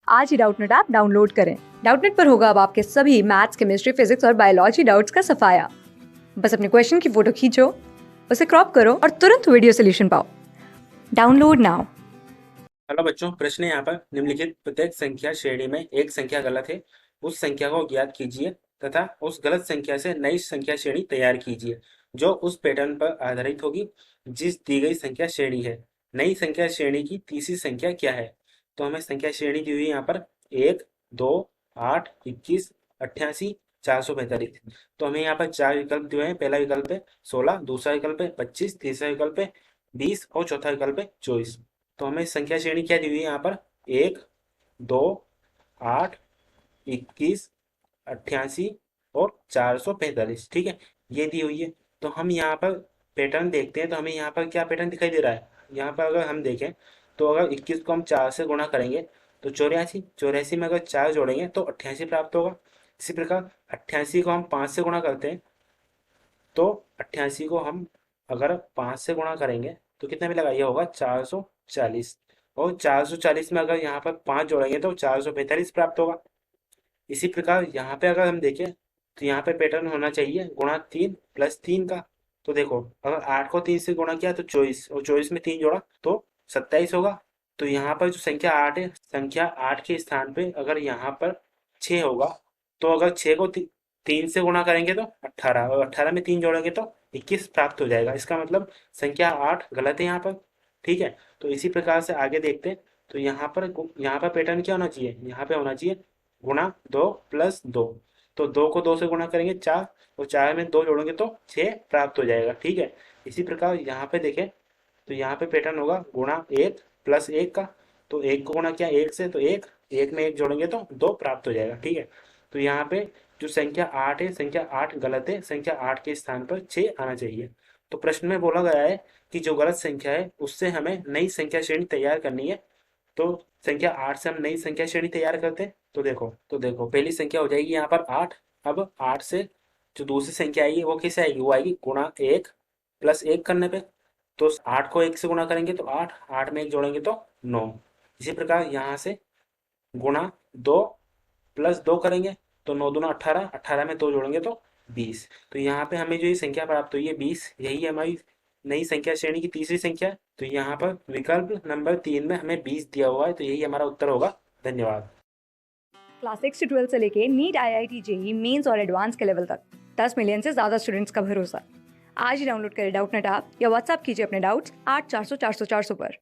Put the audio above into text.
आज ही Doubtnut app download करें। Doubtnut पर होगा अब आपके सभी मैथ्स, केमिस्ट्री, फिजिक्स और बायोलॉजी डाउट्स का सफाया। बस अपने क्वेश्चन की फोटो खींचो, उसे क्रॉप करो और तुरंत वीडियो सोल्यूशन पाओ। Download now. हेलो बच्चों, प्रश्न है यहाँ पर निम्नलिखित प्रत्येक संख्या श्रेणी में एक संख्या गलत है, उस संख्या को ज्ञात कीजिए तथा उस गलत संख्या से नई संख्या श्रेणी तैयार कीजिए जो उस पैटर्न पर आधारित होगी जिस दी गई संख्या श्रेणी है। नई संख्या श्रेणी की तीसरी संख्या क्या है? तो हमें संख्या श्रेणी दी हुई है यहाँ पर 1, 2, 8, 21, 88, 445। तो हमें यहाँ पर चार विकल्प दिए हैं। पहला विकल्प है 16, दूसरा विकल्प है 25, तीसरा विकल्प है 20 और चौथा विकल्प है 24। तो हमें संख्या श्रेणी क्या दी हुई है यहाँ पर? 1, 2, 8, 21, 88 और 445। ठीक है, ये दी हुई है। तो हम यहाँ पर पैटर्न देखते हैं, तो हमें यहाँ पर क्या पैटर्न दिखाई दे रहा है? यहाँ पर अगर हम देखें तो अगर 21 को हम 4 से गुणा करेंगे तो 84, 84 में अगर 4 जोड़ेंगे तो 88 प्राप्त होगा। इसी प्रकार 88 को हम 5 से गुणा करते हैं तो 88 को हम अगर 5 से गुणा करेंगे तो कितना मिलेगा? ये होगा 440। और 440 में अगर यहाँ पर 5 जोड़ेंगे तो 445 प्राप्त होगा। इसी प्रकार यहाँ पे अगर हम देखें तो यहाँ पे पैटर्न होना चाहिए गुणा 3 प्लस 3 का। तो देखो, अगर 8 को 3 से गुणा किया तो 24, और 24 में 3 जोड़ा तो 27 होगा। तो यहाँ पर जो संख्या 8 है, संख्या 8 के स्थान पे अगर यहाँ पर 6 होगा तो अगर 6 को 3 से गुणा करेंगे तो 18, और 18 में 3 जोड़ेंगे तो 21 प्राप्त हो जाएगा। इसका मतलब संख्या 8 गलत है यहाँ पर। ठीक है, तो इसी प्रकार से आगे देखते हैं। तो यहाँ पर पैटर्न क्या होना चाहिए? यहाँ पे होना चाहिए गुणा 2 प्लस 2। तो 2 को 2 से गुणा करेंगे 4, और 4 में 2 जोड़ेंगे तो 6 प्राप्त हो जाएगा। ठीक है, इसी प्रकार यहाँ पे देखें तो यहाँ पे पैटर्न होगा गुणा 1 प्लस 1 का। तो 1 को गुणा किया 1 से तो 1, 1 में 1 जोड़ेंगे तो 2 प्राप्त हो जाएगा। ठीक है, तो यहाँ पे जो संख्या 8 है, संख्या 8 गलत है। संख्या 8 के स्थान पर 6 आना चाहिए। तो प्रश्न में बोला गया है कि जो गलत संख्या है उससे हमें नई संख्या श्रेणी तैयार करनी है। तो संख्या 8 से हम नई संख्या श्रेणी तैयार करते हैं। तो देखो पहली संख्या हो जाएगी यहाँ पर 8। अब 8 से जो दूसरी संख्या आएगी वो कैसे आएगी? वो आएगी गुणा 1 प्लस 1 करने पे। तो 8 को 1 से गुणा करेंगे तो 8, 8 में 1 जोड़ेंगे तो 9। इसी प्रकार यहाँ से गुणा 2 प्लस 2 करेंगे तो 9 दूना 18, 18 में 2 जोड़ेंगे तो 20। तो यहाँ पे हमें जो ये संख्या प्राप्त हुई है 20, यही है हमारी नई संख्या श्रेणी की तीसरी संख्या है। तो यहाँ पर विकल्प नंबर 3 में हमें 20 दिया हुआ है, तो यही हमारा उत्तर होगा। धन्यवाद। क्लास 6 से 12 से लेके नीट, IIT, जेईई मेंस और एडवांस के लेवल तक 10 मिलियन से ज्यादा स्टूडेंट्स का भरोसा। आज ही डाउनलोड करें डाउटनेट ऐप या व्हाट्सएप कीजिए अपने डाउट्स 8400 400 400 पर।